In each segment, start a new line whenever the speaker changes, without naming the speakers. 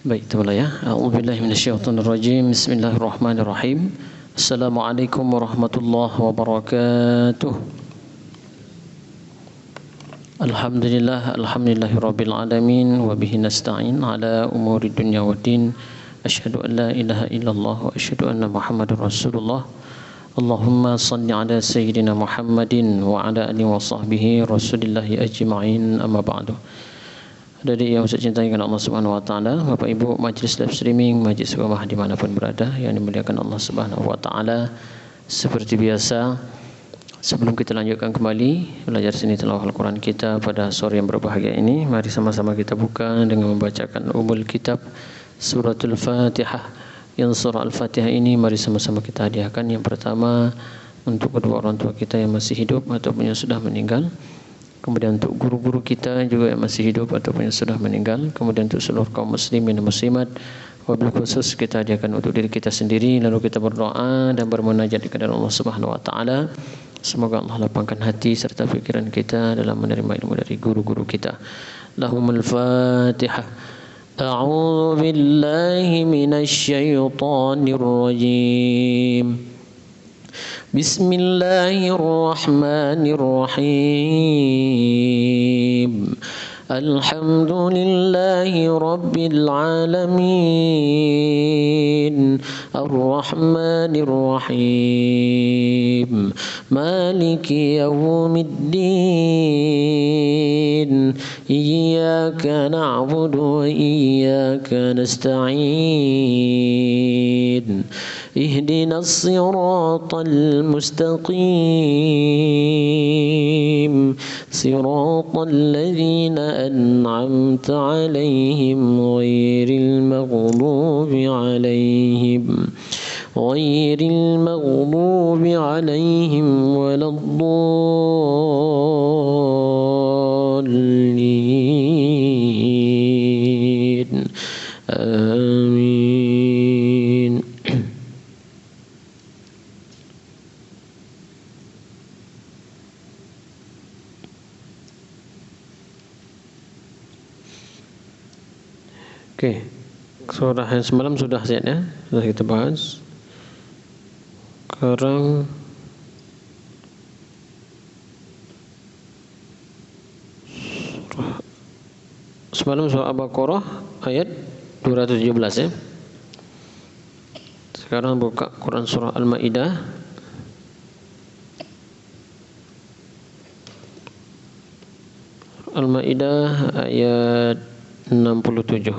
Baik, kita mulai ya. A'udzubillahi minasyaitonirrajim. Bismillahirrahmanirrahim. Assalamualaikum warahmatullahi wabarakatuh. Alhamdulillahirabbil alamin wa bihi nasta'in ala umuri dunya waddin. Asyhadu an la ilaha illallah wa asyhadu anna Muhammadar Rasulullah. Allahumma shalli ala sayyidina Muhammadin wa ala alihi wa sahbihi rasulillahi ajma'in, amma ba'du. Dari yang saya cintai dengan Allah Subhanahu wa taala, Bapak Ibu majlis live streaming, majlis rumah dimanapun berada yang dimuliakan Allah Subhanahu wa taala. Seperti biasa, sebelum kita lanjutkan kembali belajar seni tilawah Al-Quran kita pada sore yang berbahagia ini, mari sama-sama kita buka dengan membacakan umul kitab suratul Fatihah. Yang surah Al-Fatihah ini mari sama-sama kita hadiahkan. Yang pertama untuk kedua orang tua kita yang masih hidup ataupun yang sudah meninggal. Kemudian untuk guru-guru kita juga yang masih hidup ataupun yang sudah meninggal. Kemudian untuk seluruh kaum muslimin dan muslimat. Wabil khusus kita hadiahkan untuk diri kita sendiri. Lalu kita berdoa dan bermunajat kepada Allah Subhanahu wa taala. Semoga Allah lapangkan hati serta fikiran kita dalam menerima ilmu dari guru-guru kita. Lahumul Fatihah. A'udzu billahi minasy syaithanir rajim. Bismillahirrahmanirrahim. Alhamdulillahi rabbil alamin. Ar-Rahmanir Rahim. Maliki yaumiddin. Iyyaka na'budu wa iyyaka nasta'in. اهدنا الصراط المستقيم صراط الذين أنعمت عليهم غير المغضوب عليهم ولا الضالين آمين. Oke, surah yang semalam sudah ya, sudah kita bahas. Sekarang semalam surah Al-Baqarah ayat 217 ya. Sekarang buka Quran surah Al-Maidah ayat 67.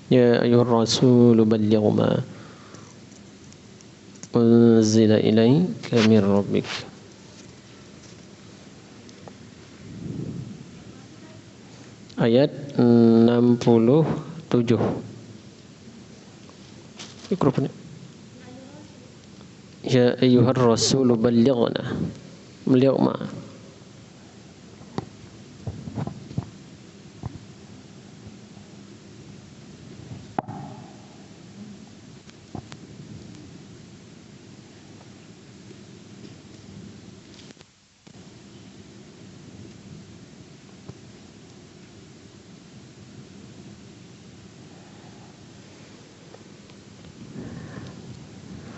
Ya ayyuhar rasul balligh ma unzila ilaika min rabbik. Ayat 67. Mikrofonnya. Ya ayyuhar rasul ballighna. Balligh ma.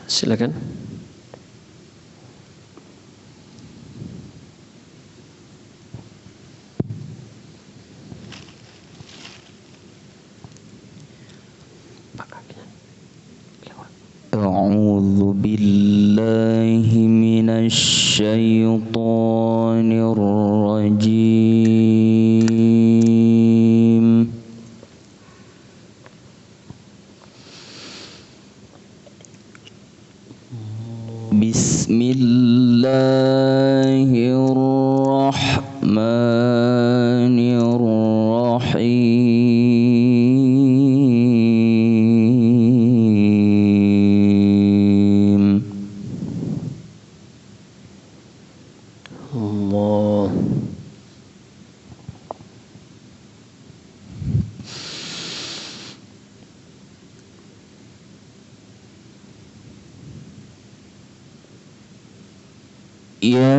Silakan.
A'udzu billahi minasy syaithanir rajim. Bismillahirrahmanirrahim.
Allah.
يا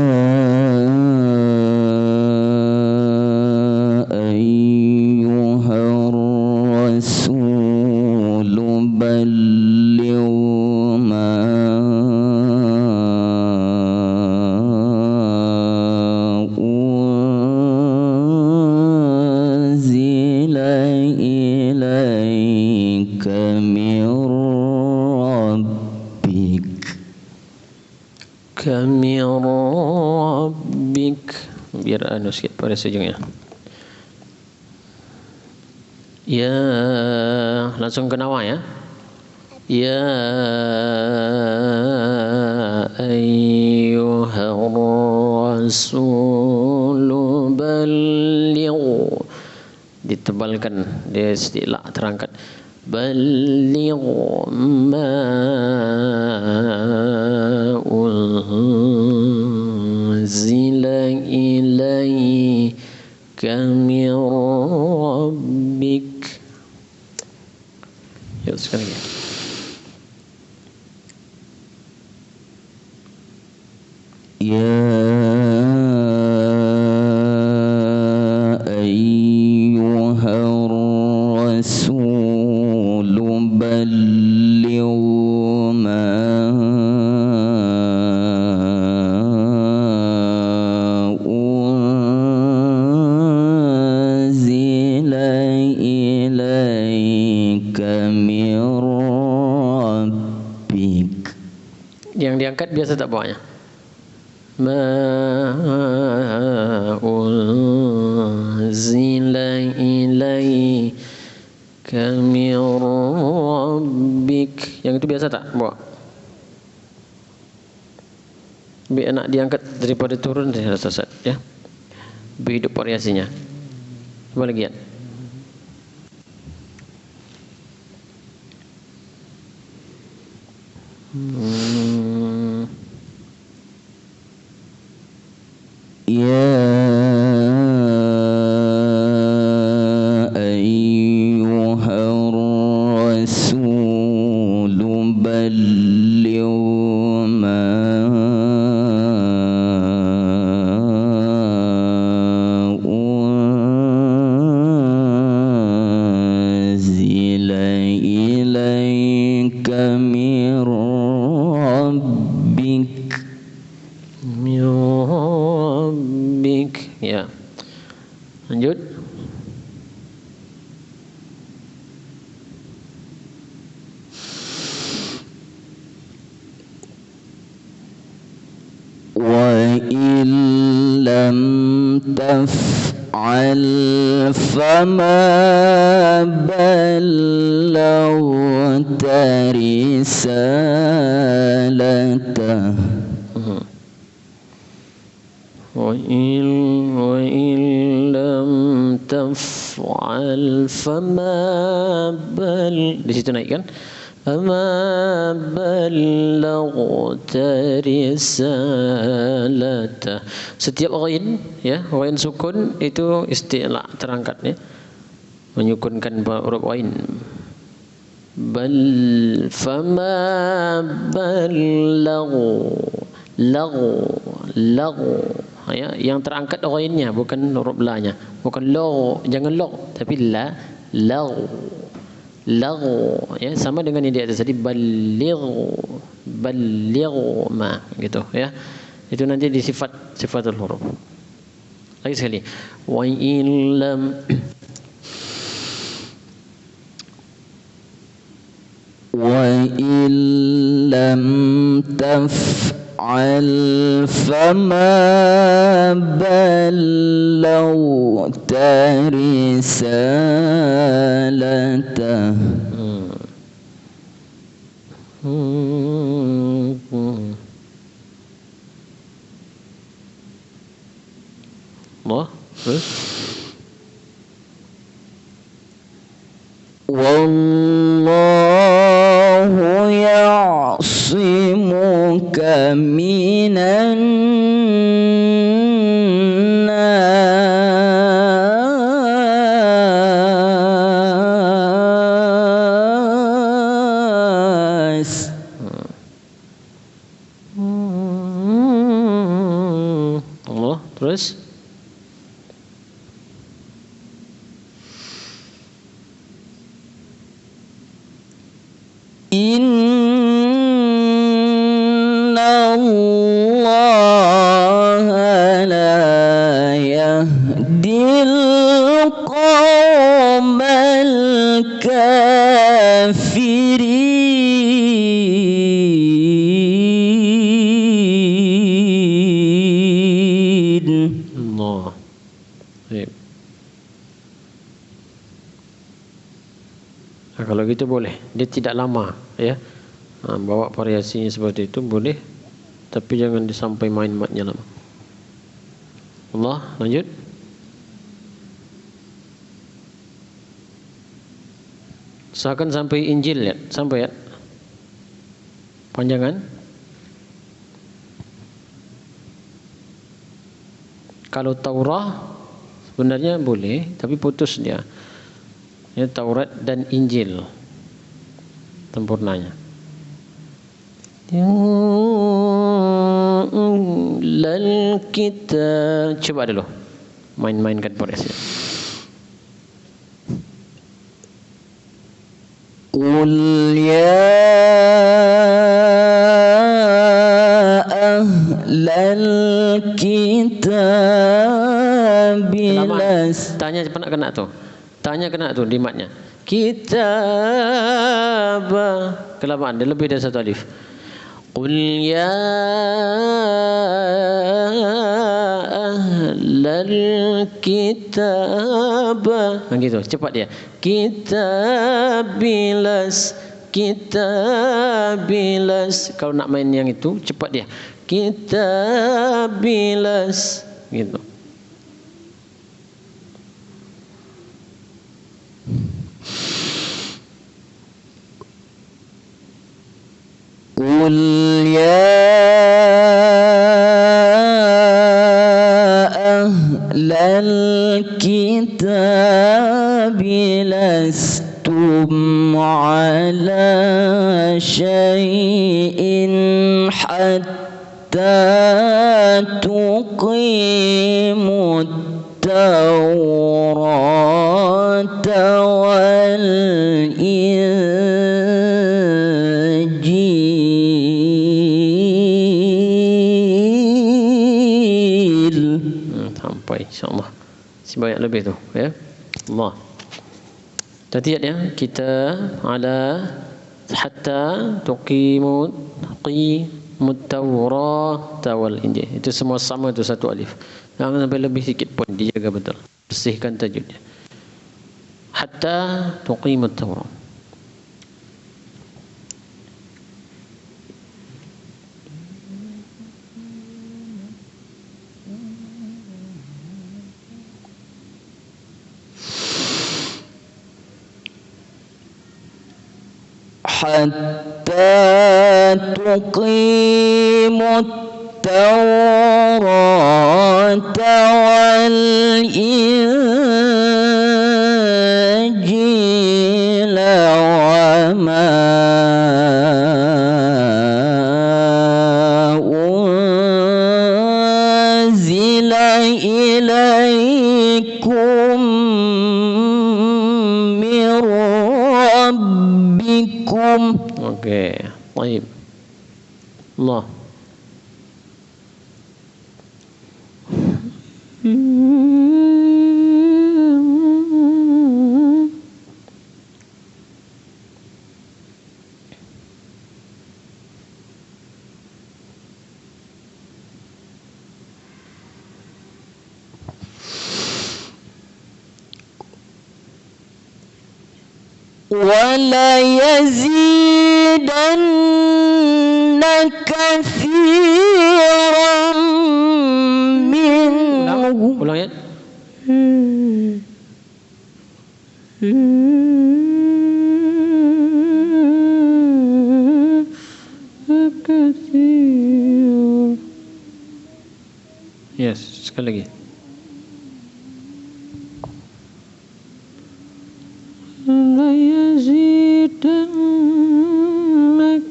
أيها الرسول بلغ ما أنزل إليك من ربك
من ربك. Biar anu sikit pada ujungnya. Ya, langsung ke nawa ya. Ya ayyuhar rasul balligh, ditebalkan, dia istilah terangkat. Balligh ma unzila ilaika min rabbik. Ya, sekali lagi.
Ya ayyuhar rasul balligh ma unzila ilaika min rabbik.
Yang diangkat biasa tak bawahnya. Ma unzila ilaika min rabbik. Yang itu biasa tak bawa? Biar nak diangkat daripada turun dari atas ya. Biar hidup variasinya. Coba lagi ya.
Ya ayyuhar rasul balligh ma unzila ilaika min rabbik.
Min rabbik. Ya. Lanjut.
Wa illam taf'al fama ballaghta risalatah.
Wa in lam taf'al fama bal, di situ naik kan? Fama ballaghta risalatah. Setiap ghain ya, ghain sukun itu istilah terangkat ya. Menyukunkan huruf ghain. Bal fama ballaghu lagu ya, yang terangkat ghainnya bukan huruf la-nya, bukan lo, jangan lo, tapi la, lagu ya, sama dengan yang di atas tadi balligh ma gitu ya. Itu nanti di sifatul huruf. Lagi sekali. Wa illam
taf'al fama ballaghta risalatah.
Allah.
Wallahu ya'simuka minan nas.
Terus
Inna Allah la yahdil qawmal kafirin.
Allah. Baik. Nah, kalau gitu boleh. Dia tidak lama, ya. Bawa variasinya seperti itu boleh, tapi jangan disampai main matnya lama. Allah, lanjut. Usahakan sampai Injil, ya. Sampai, ya. Panjangan. Kalau Taurah sebenarnya boleh, tapi putus dia. Ya, Taurat dan Injil sempurnanya. Lal kita coba dulu main-mainkan progresnya.
Qul ya ahlal kitab
tanya kena tuh. Tanya kena tuh di matnya. Kitab kelamaan, dia lebih dari satu alif. Qul ya ahlal kitab. Gitu, cepat dia. Kitabilas. Kalau nak main yang itu, cepat dia. Kitabilas. Gitu.
Qul ya ahlal kitab lastum ala syai'in hatta tuqimut tawrata wal
sampai insya-Allah. Sebanyak lebih tu, ya. Allah. Tadi ya, kita ala hatta tuqimut Tawrat wal Injil. Itu semua sama tu satu alif. Jangan sampai lebih sikit pun, dijaga betul. Bersihkan tajwidnya. Hatta tuqimut Tawrat.
hatta tuqimut tawrata wal injila wa ma unzila ilaikum min rabbikum.
Okey, baik. Allah.
ولا يزيدن كثيرا منهم.
Ulang ya. Yes, sekali lagi. لا يزيدن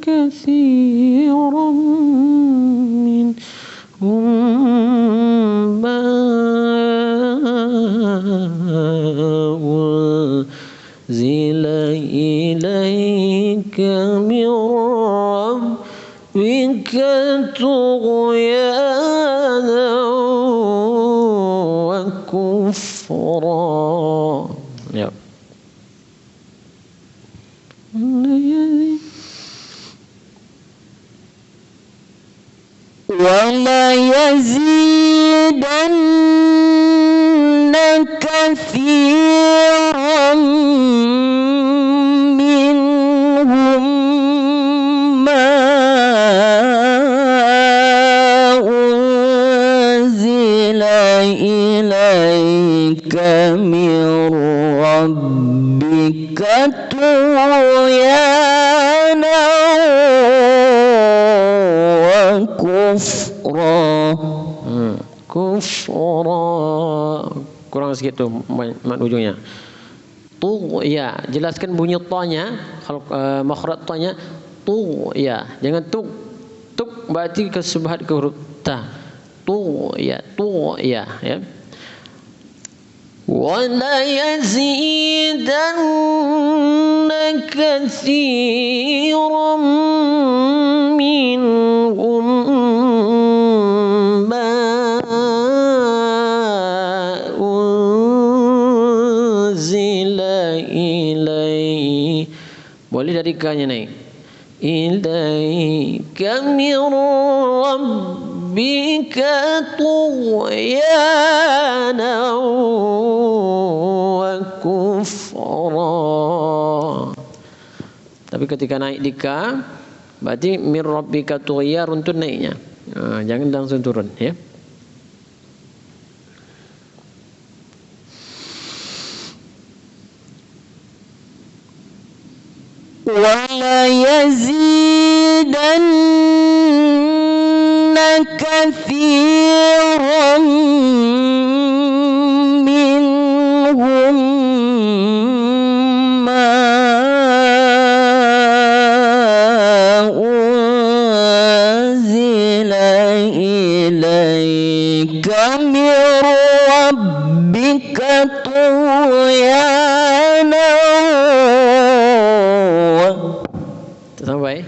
كثيرا منهم ما من ربك طغيانا وكفرا. Ya.
ولا يزيدن كثيرا منهم ما أنزل إليك من ربك طغيانا وكفرا.
Kufra. Kurang sikit tu mat ujungnya. Tu ya, jelaskan bunyi ta-nya, kalau makhraj ta-nya tu ya. Jangan tuk. Tuk berarti kesubhat ke huruf ta. Tu ya, ya. ولا يزيدن كثيرا منهم ما أنزل إليه. Boleh dari ka-nya naik. Ilaika min rabbika tughyanan wa kufra. Tapi ketika naik di ka, berarti min rabbika tughya runtun naiknya. Jangan langsung turun, ya.
ولا يزيدن كثيرا منهم ما أنزل إليك من ربك طغيانا.
Sampai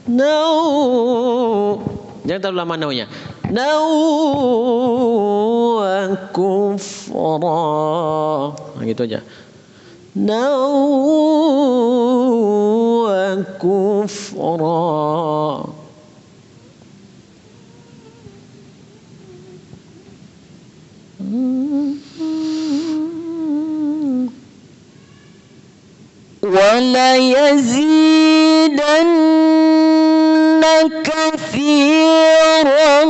no, jangan terlalu lama no-nya. No kufra, gitu aja. No kufra.
ولا يزيدن كثيرا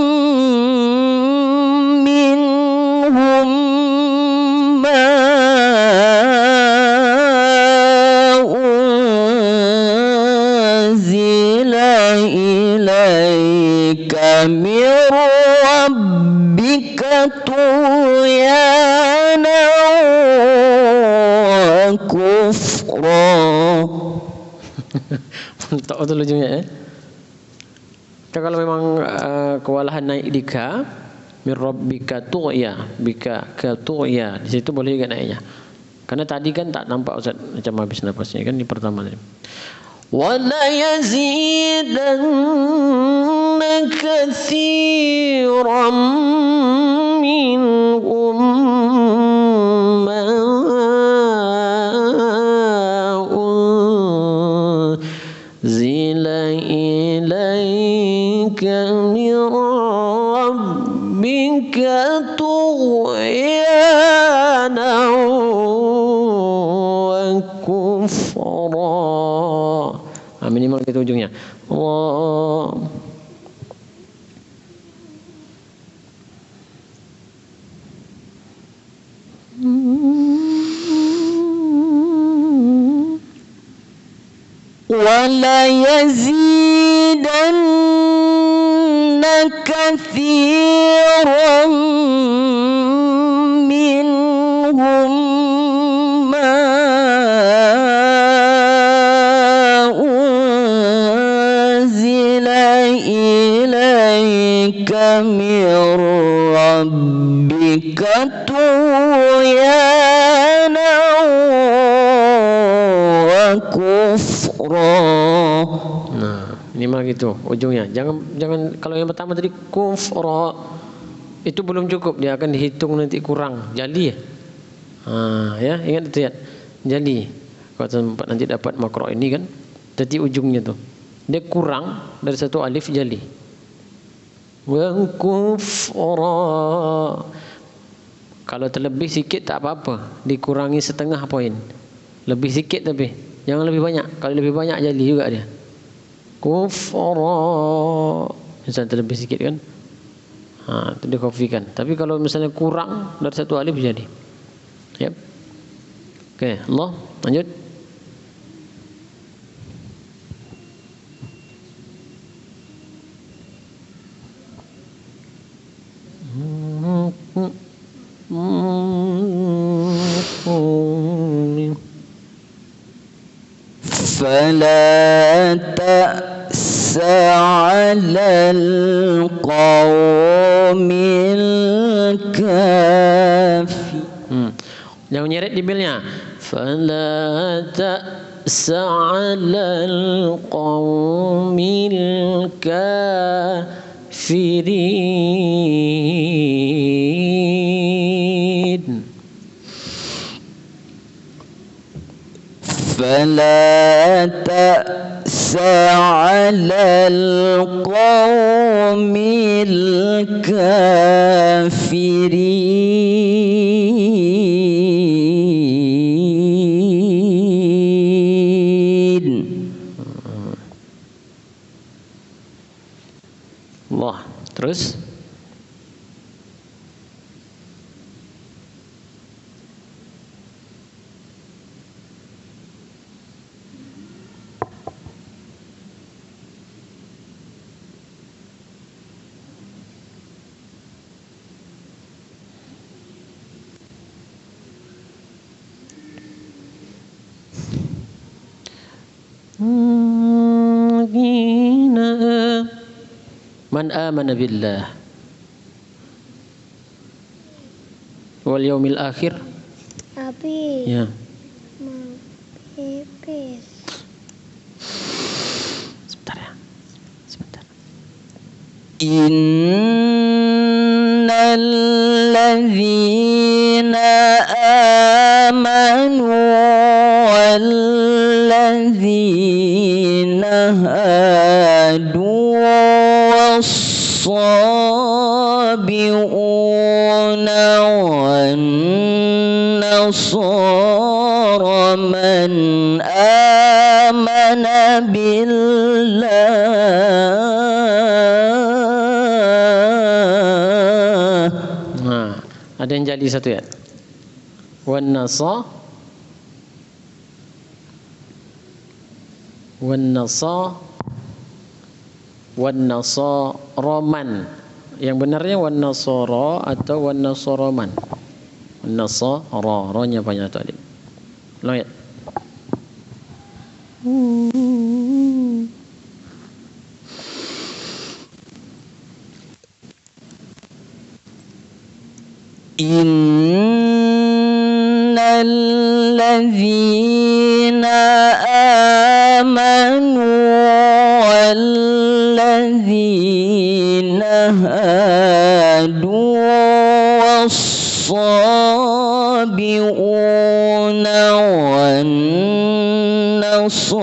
منهم ما أنزل إليك من ربك طغيانا وكفرا.
Tak betul ujungnya, ya. Kalau memang kewalahan naik di ka, min rabbika tughya, bika ka tughya, di situ boleh juga naiknya. Karena tadi kan tak nampak Ustaz, macam habis napasnya kan di pertama tadi. Wala yazidanna katsiran minhum ma unzila ilaika min rabbika tughyana wa kufra. Minimal itu ujungnya. Allah.
ولا يزيدن كثيرا منهم ما أنزل إليك من ربك طغيانا وكفرا.
Nah, ini mah gitu ujungnya. Jangan kalau yang pertama tadi kufra itu belum cukup, dia akan dihitung nanti kurang jali ya. Ya ingat itu ya, jali. Kalau tempat nanti dapat makro ini kan, jadi ujungnya tuh dia kurang dari satu alif jali. Wa kufra. Kalau terlebih sikit tak apa-apa, dikurangi setengah poin. Lebih sikit tapi jangan lebih banyak. Kalau lebih banyak jali juga dia. Kufra. Misalnya terlebih sikit kan, itu dikofikan. Tapi kalau misalnya kurang dari satu alif jadi. Yep. Oke, Allah lanjut.
فلا تأس على القوم الكافرين.
Jangan nyeret di bilnya. Fala ta'sa 'alal qaumil kafirin.
فلا تأس على القوم الكافرين.
Allah. Terus man amana billah wal yaumil akhir.
Abi.
Ya.
Mau pipis.
Sebentar ya. Sebentar.
Innal ladzina amanu wal ladzina hadu was-sabi'una wan nasara man amana billah.
Ada yang jadi satu ya. Wan nasaraman. Yang benarnya wan nasara atau wan nasaraman. Wan nasara, ra-nya banyak tu adik. Lihat.
Innal ladzina amanu wal ladzina hadu was-sabi'una wan nasara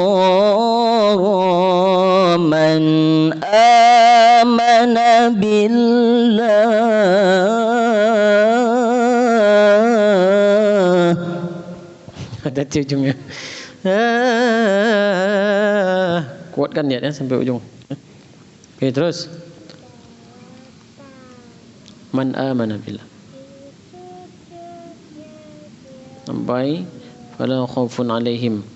man amana billah.
Ada di ujungnya. Kuatkan niatnya sampai ujung. Oke, terus. Man amana billah. Sampai fala khaufun alaihim.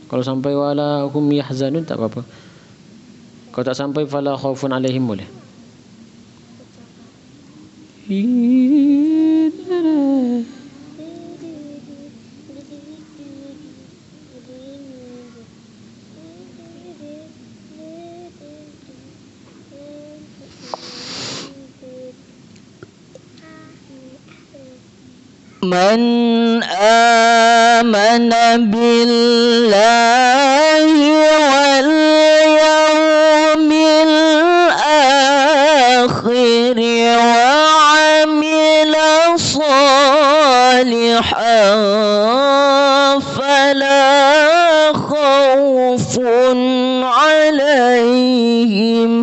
Kalau sampai wala hum yahzanun tak apa-apa. Kalau tak sampai fala khaufun alaihim boleh.
من آمن بالله واليوم الآخر وعمل صالحا فلا خوف عليهم.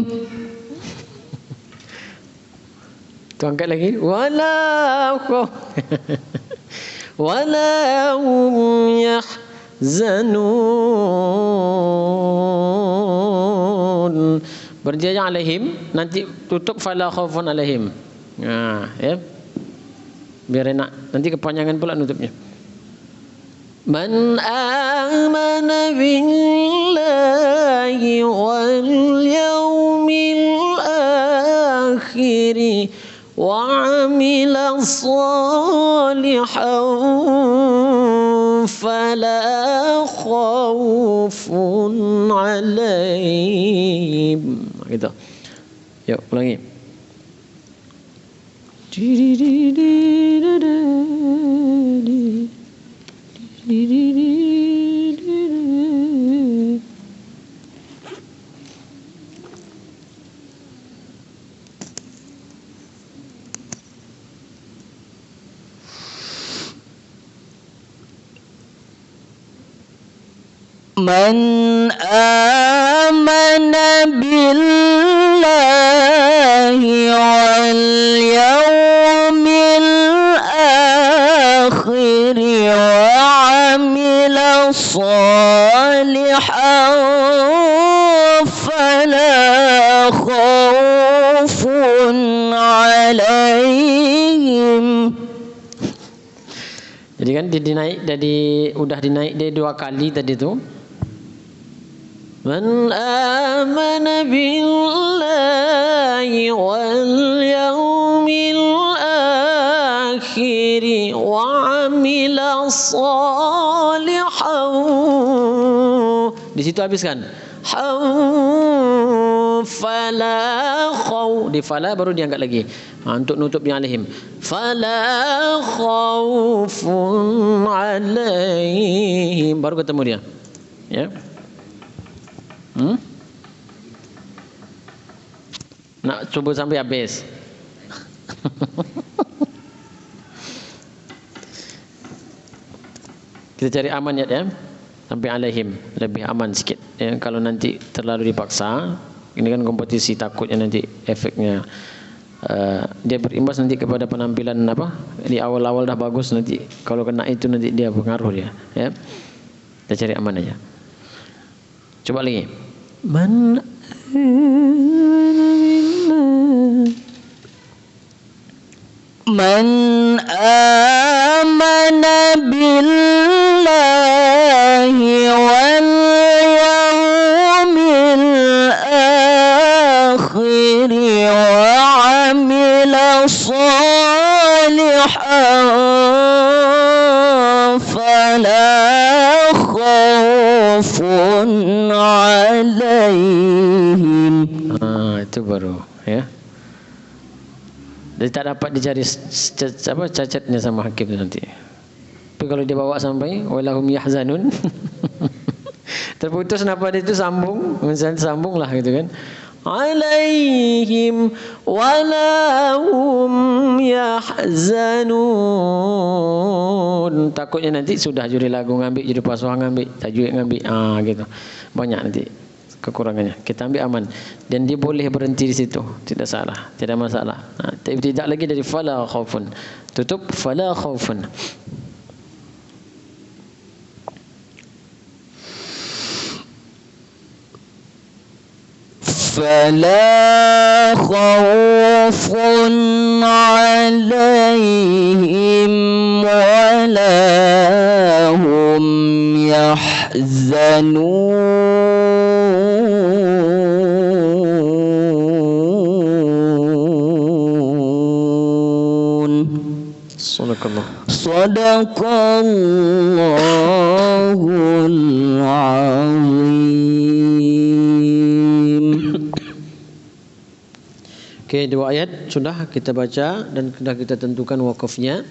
Tu angkat lagi. Wala hum yahzanun. Berjaya alaihim, nanti tutup fala khaufun alaihim. Ya. Biar enak. Nanti kepanjangan pula nutupnya. Man amana billahi wal yawmil akhiri wa amila salihan fala khawfun alaihim. Gitu. Yuk ulangi.
من آمن بالله واليوم الآخر وعمل صالحا فلا خوف عليهم.
Jadi kan udah dinaik dari 2 kali tadi tu. Man amana billahi wal yawmil akhir wa amila salihan. Di situ habiskan. Fala khaw, di fala baru diangkat lagi. Untuk nutup yang alaihim. Fala khaufun alaihim. Baru ketemu dia. Ya. Nak cuba sampai habis. Kita cari aman ya, sampai alaihim, lebih aman sikit. Ya, kalau nanti terlalu dipaksa, ini kan kompetisi, takutnya nanti efeknya dia berimbas nanti kepada penampilan apa di awal-awal dah bagus, nanti kalau kena itu nanti dia pengaruh dia. Ya, kita cari aman aja. Coba lagi. Man
amana billahi wal yawmil akhir wa amila salihan fala khawfun alaihim.
Itu baru ya. Dia tak dapat dicari cacatnya sama hakim tu nanti. Tapi kalau dia bawa sampai walahum yahzanun terputus napa dia itu sambung, misalnya sambung lah gitu kan. Alaihim walahum yahzanun. Takutnya nanti sudah juri lagu ngambil, juri pasuhan ngambil, tajwid ngambil, gitu. Banyak nanti kekurangannya. Kita ambil aman dan dia boleh berhenti di situ, tidak salah, tidak masalah. Tapi tidak lagi dari fala khaufun. Tutup fala khaufun.
فلا خوف عليهم ولا هم يحزنون. Sadaqallahul azim.
Okey, 2 ayat sudah kita baca dan sudah kita tentukan wakafnya.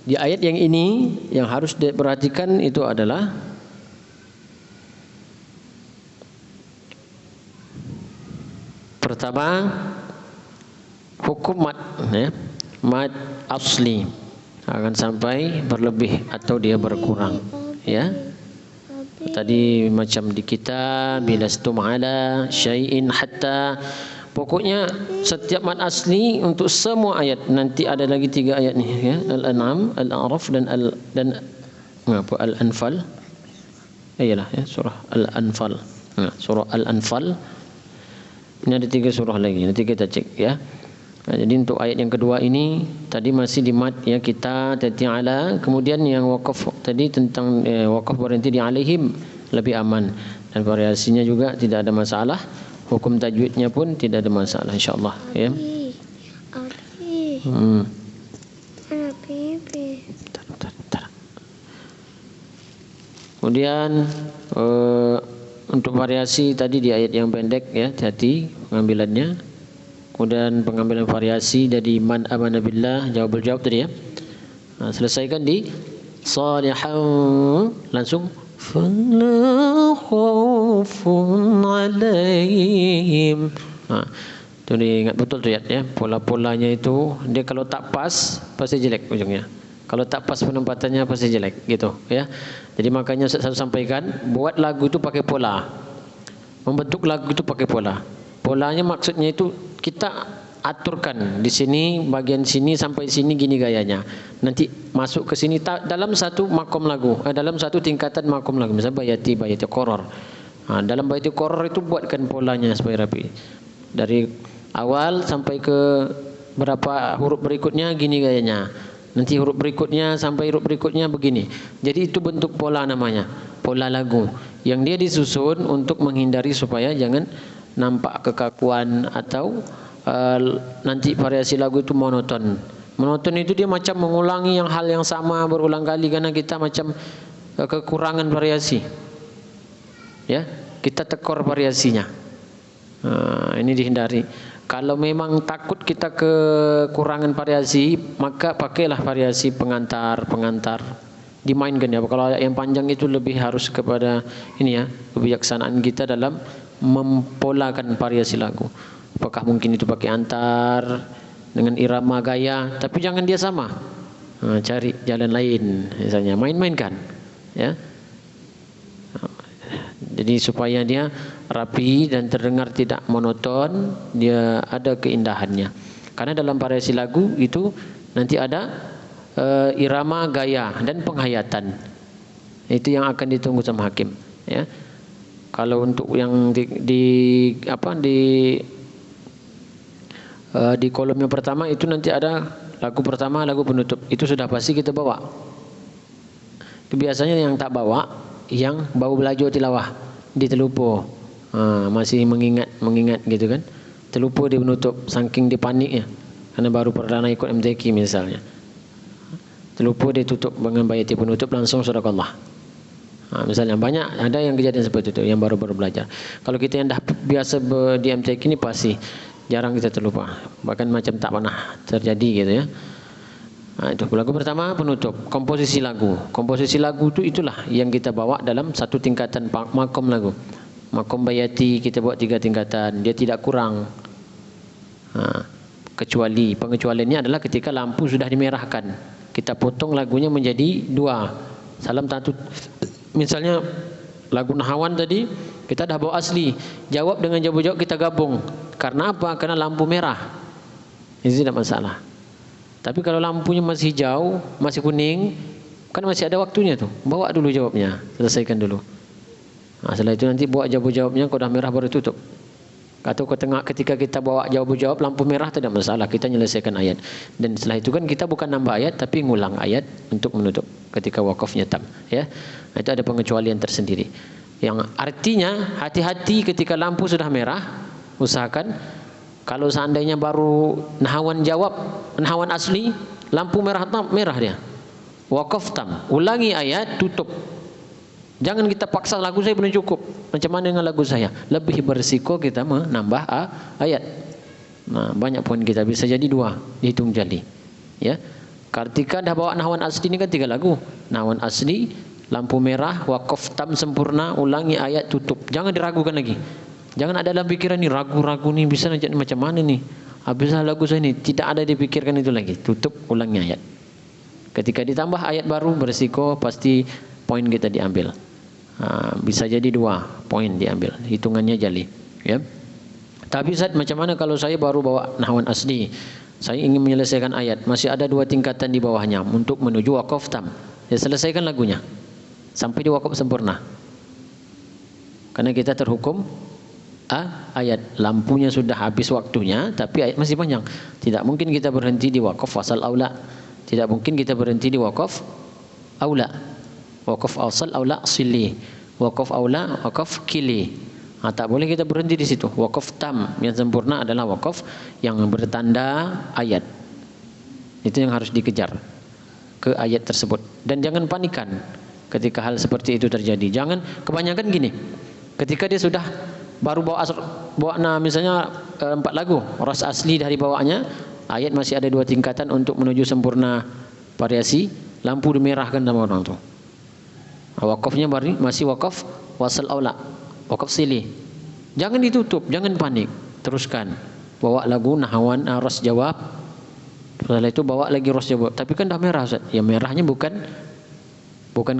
Di ayat yang ini yang harus diperhatikan itu adalah pertama hukum mad, ya, mad asli akan sampai berlebih atau dia berkurang, ya. Tadi macam di kita bilastum ala syai'in hatta, pokoknya setiap mad asli untuk semua ayat. Nanti ada lagi 3 ayat nih, ya, Al-An'am, Al-A'raf dan Al-Anfal. Iyalah, ya, surah Al-Anfal. Surah Al-Anfal. Ini ada 3 surah lagi. Nanti kita cek, ya. Jadi untuk ayat yang kedua ini tadi masih di mad, ya, kita ta'ala. Kemudian yang waqaf tadi tentang waqaf berhenti di alaihim lebih aman, dan variasinya juga tidak ada masalah. Hukum tajwidnya pun tidak ada masalah, insyaallah, ya. Kemudian untuk variasi tadi di ayat yang pendek, ya, hati pengambilannya. Kemudian pengambilan variasi dari man amana billah, jawab tadi, ya. Nah, selesaikan di salihan, langsung fala khaufun alaihim. Nah, itu diingat betul tuh, ya. Pola-polanya itu dia kalau tak pas pasti jelek ujungnya. Kalau tak pas penempatannya pasti jelek, gitu, ya. Jadi makanya saya sampaikan, buat lagu itu pakai pola. Membentuk lagu itu pakai pola. Polanya maksudnya itu kita aturkan di sini, bagian sini sampai sini gini gayanya. Nanti masuk ke sini dalam satu makom lagu, dalam satu tingkatan makom lagu, misalnya bayati qoror. Nah, dalam bayati qoror itu buatkan polanya supaya rapi. Dari awal sampai ke berapa huruf berikutnya gini gayanya. Nanti huruf berikutnya sampai huruf berikutnya begini. Jadi itu bentuk pola namanya, pola lagu. Yang dia disusun untuk menghindari supaya jangan nampak kekakuan atau nanti variasi lagu itu monoton. Monoton itu dia macam mengulangi hal yang sama berulang kali karena kita macam kekurangan variasi. Ya, kita tekor variasinya. Ini dihindari. Kalau memang takut kita kekurangan variasi, maka pakailah variasi pengantar. Dimainkan, ya. Kalau yang panjang itu lebih harus kepada ini, ya, kebijaksanaan kita dalam mempolakan variasi lagu. Apakah mungkin itu pakai antar dengan irama gaya, tapi jangan dia sama. Cari jalan lain, misalnya main-mainkan, ya. Jadi supaya dia rapi dan terdengar tidak monoton, dia ada keindahannya. Karena dalam variasi lagu itu nanti ada irama gaya dan penghayatan. Itu yang akan ditunggu sama hakim, ya. Kalau untuk yang di kolom yang pertama itu nanti ada lagu pertama, lagu penutup. Itu sudah pasti kita bawa. Itu biasanya yang tak bawa, yang baru belajar tilawah di telupo, masih mengingat gitu kan. Telupo dia menutup saking dia paniknya karena baru perdana ikut MTQ misalnya. Telupo dia tutup dengan bayati penutup langsung sadaqallah. Misalnya banyak ada yang kejadian seperti itu yang baru-baru belajar. Kalau kita yang dah biasa di MTQ ini pasti jarang kita terlupa, bahkan macam tak pernah terjadi gitu, ya. Itu lagu pertama penutup. Komposisi lagu itu itulah yang kita bawa dalam satu tingkatan makom lagu. Makom bayati kita buat 3 tingkatan, dia tidak kurang. Kecuali pengecualiannya adalah ketika lampu sudah dimerahkan, kita potong lagunya menjadi 2. Salam satu. Misalnya lagu Nahawan tadi kita dah bawa asli, jawab dengan jawab kita gabung. Karena apa? Karena lampu merah. Ini tidak masalah. Tapi kalau lampunya masih hijau, masih kuning, kan masih ada waktunya tuh. Bawa dulu jawabnya, selesaikan dulu. Setelah itu nanti bawa jawab-jawabnya, kalau dah merah baru tutup. Atau ketika kita bawa jawab-jawab lampu merah tidak masalah, kita menyelesaikan ayat. Dan setelah itu kan kita bukan nambah ayat tapi ngulang ayat untuk menutup ketika wakafnya tam, ya. Itu ada pengecualian tersendiri. Yang artinya hati-hati ketika lampu sudah merah, usahakan kalau seandainya baru Nahawan jawab, Nahawan asli, lampu merah tam, merah dia. Wakaf tam, ulangi ayat, tutup. Jangan kita paksa lagu saya belum cukup. Macam mana dengan lagu saya? Lebih berisiko kita menambah ayat. Banyak poin kita bisa jadi 2 dihitung jali. Ya. Ketika dah bawa nahwan asli ni kan 3 lagu. Nahwan asli, lampu merah, waqaf tam sempurna, ulangi ayat, tutup. Jangan diragukan lagi. Jangan ada dalam pikiran ni ragu-ragu ni bisa jadi macam mana ni. Habislah lagu saya ni, tidak ada dipikirkan itu lagi. Tutup, ulangi ayat. Ketika ditambah ayat baru berisiko pasti poin kita diambil. Bisa jadi 2 poin diambil. Hitungannya jali, ya. Tapi Ustaz, macam mana kalau saya baru bawa nahwan asli? Saya ingin menyelesaikan ayat, masih ada 2 tingkatan di bawahnya untuk menuju waqaf tam. Ya, selesaikan lagunya sampai di waqaf sempurna. Karena kita terhukum ayat, lampunya sudah habis waktunya, tapi ayat masih panjang. Tidak mungkin kita berhenti di waqaf wasal aula. Tidak mungkin kita berhenti di waqaf aula. Waqaf asal aula sili. Waqaf aula, waqaf kili. Tak boleh kita berhenti di situ. Waqaf tam yang sempurna adalah waqaf yang bertanda ayat. Itu yang harus dikejar ke ayat tersebut. Dan jangan panikan ketika hal seperti itu terjadi. Jangan, kebanyakan gini. Ketika dia sudah baru bawa misalnya 4 lagu, ras asli dari bawahnya, ayat masih ada 2 tingkatan untuk menuju sempurna variasi, lampu dimerahkan sama orang tu. Waqafnya masih waqaf wasal aula, waqaf sili. Jangan ditutup, jangan panik. Teruskan. Bawa lagu nahwan ras jawab. Setelah itu bawa lagi ras jawab. Tapi kan dah merah, Ustaz. Ya merahnya bukan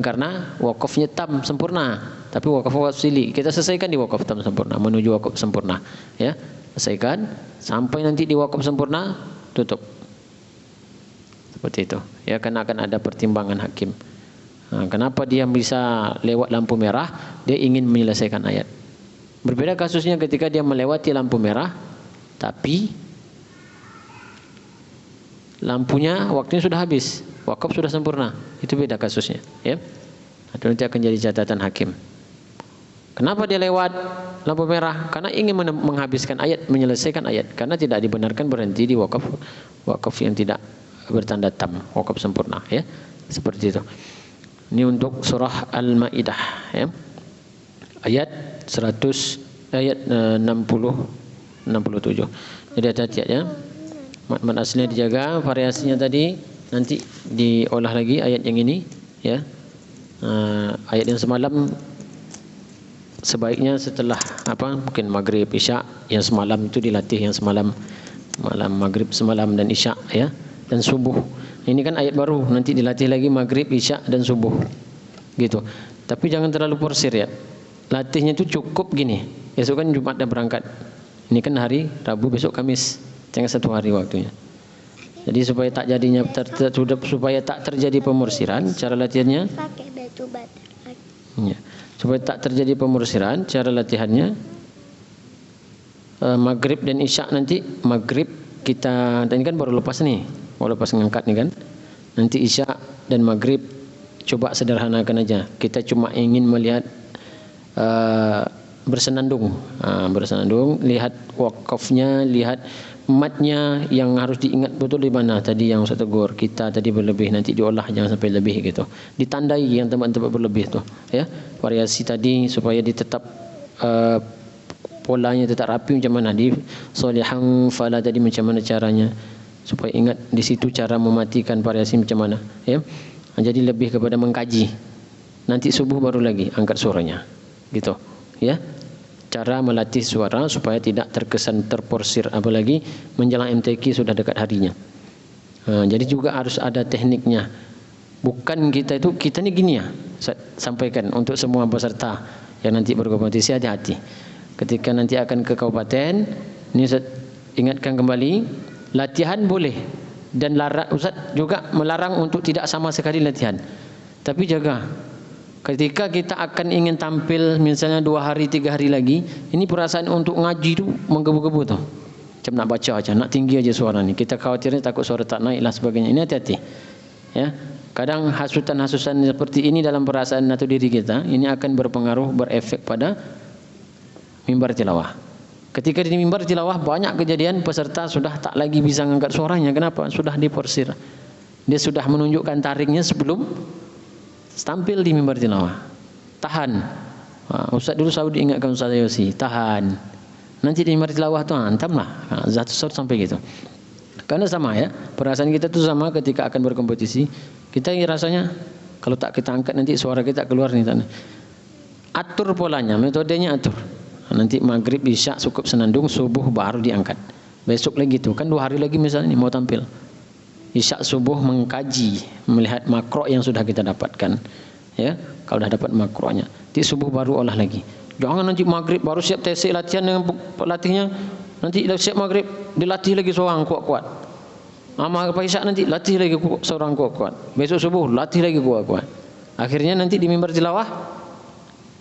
karena waqafnya tam sempurna, tapi waqaf sili. Kita selesaikan di waqaf tam sempurna menuju waqaf sempurna, ya. Selesaikan sampai nanti di waqaf sempurna, tutup. Seperti itu. Ya, karena akan ada pertimbangan hakim. Kenapa dia bisa lewat lampu merah? Dia ingin menyelesaikan ayat. Berbeda kasusnya ketika dia melewati lampu merah, tapi lampunya waktunya sudah habis, wakaf sudah sempurna. Itu beda kasusnya, ya. Itu nanti akan jadi catatan hakim. Kenapa dia lewat lampu merah? Karena ingin menghabiskan ayat, menyelesaikan ayat. Karena tidak dibenarkan berhenti di wakaf yang tidak bertanda tam, wakaf sempurna, ya. Seperti itu. Ini untuk surah Al-Maidah, ya. Ayat 60 67. Jadi hati-hati ya. Mat aslinya dijaga, variasinya tadi nanti diolah lagi ayat yang ini, ya. Ayat yang semalam sebaiknya setelah mungkin maghrib isya, yang semalam itu dilatih, yang malam maghrib semalam dan isya, ya, dan subuh. Ini kan ayat baru, nanti dilatih lagi maghrib, isya dan subuh, gitu. Tapi jangan terlalu porsir, ya. Latihnya itu cukup gini. Besok kan Jumat dah berangkat. Ini kan hari Rabu, besok Kamis. Jangan 1 hari waktunya. Jadi supaya tak terjadi pemorsiran, cara latihannya.
Pakai batu bater lagi.
Ya. Supaya tak terjadi pemorsiran, cara latihannya maghrib dan isya nanti. Maghrib kita, ini kan baru lepas nih, baru lepas ngangkat nih kan. Nanti isya dan maghrib coba sederhanakan aja. Kita cuma ingin melihat bersenandung, lihat wakafnya, lihat matnya yang harus diingat betul di mana tadi yang Ustaz tegur kita tadi berlebih, nanti diolah jangan sampai lebih gitu. Ditandai yang tempat-tempat berlebih tuh, ya. Variasi tadi supaya tetap polanya tetap rapi macam mana di solihan fala tadi macam mana caranya supaya ingat di situ cara mematikan variasi macam mana, ya. Jadi lebih kepada mengkaji. Nanti subuh baru lagi angkat suaranya. Gitu, ya. Cara melatih suara supaya tidak terkesan terporsir, apalagi menjelang MTQ sudah dekat harinya. Jadi juga harus ada tekniknya. Bukan kita ni gini ya. Saya sampaikan untuk semua peserta yang nanti berkompetisi, hati-hati. Ketika nanti akan ke kabupaten, ini Ustaz ingatkan kembali, latihan boleh dan Ustaz juga melarang untuk tidak sama sekali latihan. Tapi jaga. Ketika kita akan ingin tampil misalnya 2 hari 3 hari lagi, ini perasaan untuk ngaji tu menggebu-gebu tu. Macam nak baca aja, nak tinggi aja suara ni. Kita khawatirnya takut suara tak naik lah sebagainya. Ini hati-hati. Ya. Kadang hasutan-hasutan seperti ini dalam perasaan atau diri kita, ini akan berpengaruh, berefek pada mimbar tilawah. Ketika di mimbar tilawah banyak kejadian peserta sudah tak lagi bisa mengangkat suaranya. Kenapa? Sudah diporsir. Dia sudah menunjukkan tariknya sebelum tampil di mimbar tilawah. Tahan. Ustaz dulu selalu diingatkan Ustaz Yosi, tahan. Nanti di mimbar tilawah tu hantam lah. Satu surat sampai gitu. Karena sama ya, perasaan kita tuh sama ketika akan berkompetisi. Kita rasanya kalau tak kita angkat nanti suara kita keluar nih. Atur polanya, metodenya atur. Nanti maghrib, isya cukup senandung, subuh baru diangkat. Besok lagi tuh, kan 2 hari lagi misalnya nih, mau tampil. Isya subuh mengkaji, melihat makro yang sudah kita dapatkan. Ya, kalau sudah dapat makronya, di subuh baru olah lagi. Jangan nanti maghrib baru siap TC latihan dengan pelatihnya. Nanti siap maghrib dilatih lagi seorang kuat-kuat. Amal isya nanti latih lagi seorang kuat-kuat. Besok subuh latih lagi kuat-kuat. Akhirnya nanti di mimbar tilawah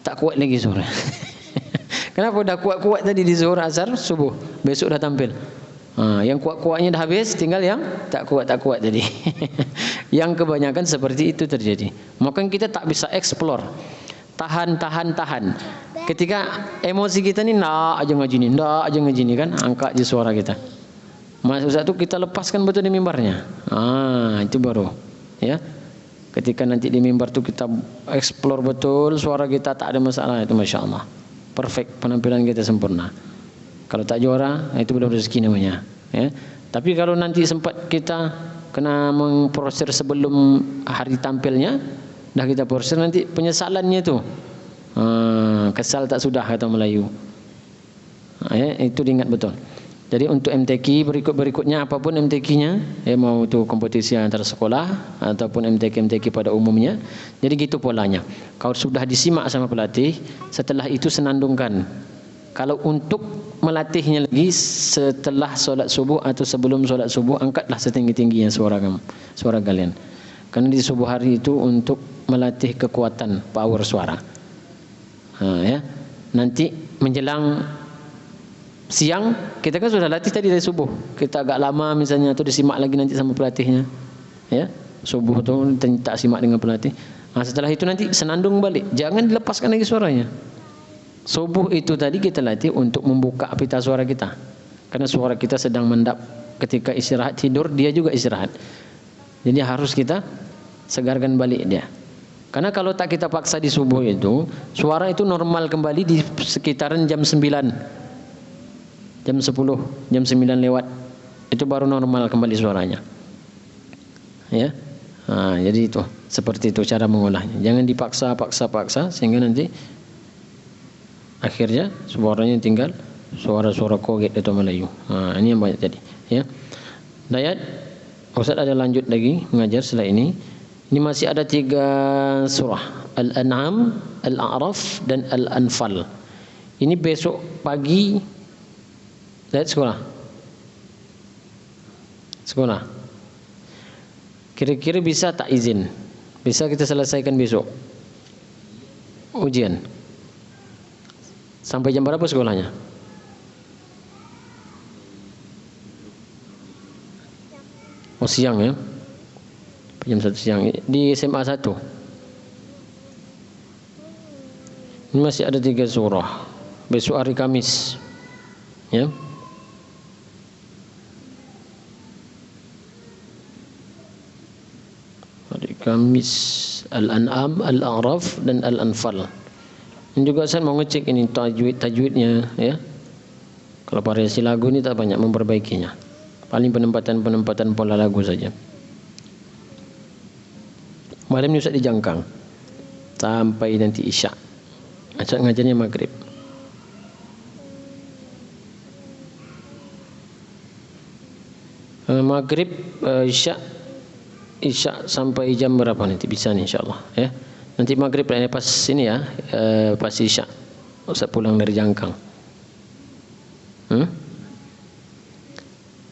tak kuat lagi suara. Kenapa udah kuat-kuat tadi di zuhur, asar, subuh, besok dah tampil. Yang kuat-kuatnya dah habis, tinggal yang tak kuat tadi. Yang kebanyakan seperti itu terjadi. Maka kita tak bisa explore. Tahan. Ketika emosi kita ni ndak aja ngajini kan, angkat je suara kita. Maksud itu kita lepaskan betul di mimbarnya. Itu baru. Ya. Ketika nanti di mimbar tu kita explore betul suara kita, tak ada masalah, itu Masya Allah. Perfect, penampilan kita sempurna. Kalau tak juara, itu belum rezeki namanya. Ya. Tapi kalau nanti sempat kita kena memproses sebelum hari tampilnya, dah kita proses nanti penyesalannya tu. Kesal tak sudah kata Melayu. Ya, itu diingat betul. Jadi untuk MTQ berikutnya apapun MTQ-nya, mau itu kompetisi antar sekolah ataupun MTQ pada umumnya. Jadi gitu polanya. Kalau sudah disimak sama pelatih, setelah itu senandungkan. Kalau untuk melatihnya lagi setelah solat subuh atau sebelum solat subuh, angkatlah setinggi-tingginya suara kalian. Karena di subuh hari itu untuk melatih kekuatan power suara. Ya. Nanti menjelang siang kita kan sudah latih tadi dari subuh. Kita agak lama misalnya atau disimak lagi nanti sama pelatihnya. Ya, subuh tu tak simak dengan pelatih. Setelah itu nanti senandung balik. Jangan dilepaskan lagi suaranya. Subuh itu tadi kita latih untuk membuka pita suara kita. Karena suara kita sedang mendap. Ketika istirahat tidur, dia juga istirahat. Jadi harus kita segarkan balik dia. Karena kalau tak kita paksa di subuh itu, suara itu normal kembali di sekitaran jam 9. Jam 10, jam 9 lewat. Itu baru normal kembali suaranya. Ya. Jadi itu, seperti itu cara mengolahnya. Jangan dipaksa sehingga nanti akhirnya suaranya tinggal suara-suara koget atau Melayu. Ini yang banyak tadi, ya. Dayat, Ustaz ada lanjut lagi mengajar setelah ini. Ini masih ada 3 surah, Al-An'am, Al-A'raf dan Al-Anfal. Ini besok pagi Dayat sekolah. Kira-kira bisa tak izin? Bisa kita selesaikan besok ujian. Sampai jam berapa sekolahnya? Siang ya. Jam 1 siang di SMA 1. Ini masih ada 3 surah. Besok hari Kamis. Ya. Hari Kamis Al-An'am, Al-A'raf dan Al-Anfal. Ini juga saya mau ngecek ini tajwidnya ya. Kalau variasi lagu ini tak banyak memperbaikinya. Paling penempatan pola lagu saja. Malam ini Ustaz di Jangkang sampai nanti Isya. Ustaz ngajarnya maghrib. Maghrib, Isya sampai jam berapa nanti bisa nih insyaallah ya. Nanti maghrib pas sini ya, pas Isya. Ustaz pulang dari Jangkang.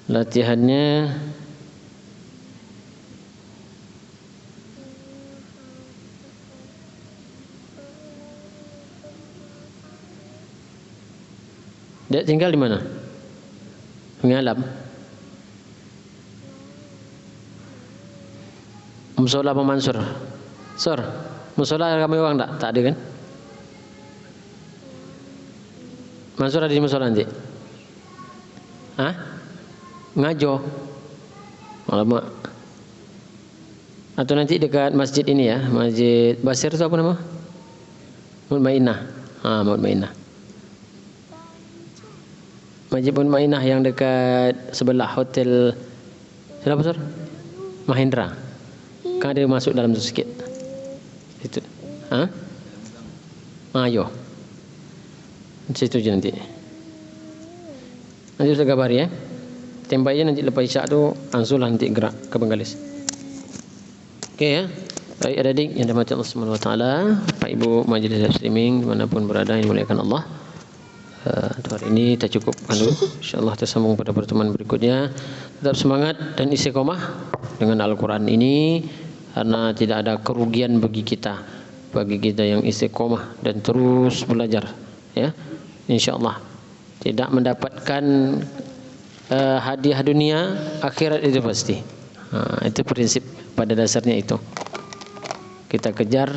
Latihannya dia tinggal di mana? Mengalam. Musola Pak Mansur. Sur, musola kami orang tak? Tak ada kan? Mansur ada di musola nanti? Ngajo. Alamak. Atau nanti dekat masjid ini ya, Masjid Basir itu apa nama? Mutmainah. Mutmainah. Masjid Mutmainah yang dekat sebelah hotel Sudah besar? Mahendra. Kan ada masuk dalam tu sikit. Itu. Ha? Ayo. Situ je nanti. Nanti sudah kabari ya. Tembak je nanti lepas isyak tu langsunglah nanti gerak ke Bengkalis. Okey ya. Baik adik-adik yang dirahmati Allah Subhanahu Wa Taala, Pak Ibu majlis live streaming dimanapun berada yang dimuliakan Allah. Hari ini kita cukupkan dulu. InsyaAllah tersambung pada pertemuan berikutnya. Tetap semangat dan istiqomah dengan Al-Quran ini, karena tidak ada kerugian bagi kita yang istiqomah dan terus belajar. Ya, InsyaAllah tidak mendapatkan hadiah dunia, akhirat itu pasti. Itu prinsip pada dasarnya itu. Kita kejar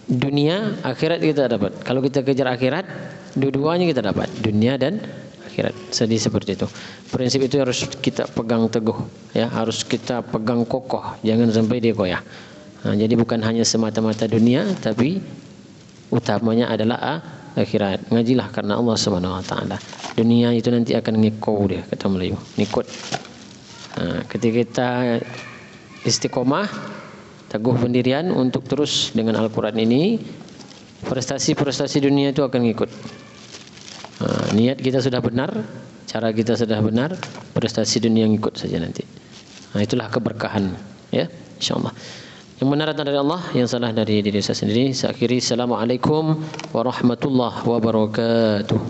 dunia, akhirat kita dapat. Kalau kita kejar akhirat, dua-duanya kita dapat, dunia dan akhirat. Jadi seperti itu. Prinsip itu harus kita pegang teguh, ya, harus kita pegang kokoh, jangan sampai dia goyah. Jadi bukan hanya semata-mata dunia, tapi utamanya adalah akhirat. Ngajilah karena Allah Subhanahu Wa Taala. Dunia itu nanti akan ngikau dia, kata Melayu, ngikut. Ketika kita istiqomah, teguh pendirian untuk terus dengan Al-Quran ini, prestasi-prestasi dunia itu akan ngikut. Niat kita sudah benar, cara kita sudah benar, prestasi dunia ngikut saja nanti. Itulah keberkahan, ya, insyaallah. Yang benar datang dari Allah, yang salah dari diri saya sendiri. Saya akhiri, assalamualaikum warahmatullahi wabarakatuh.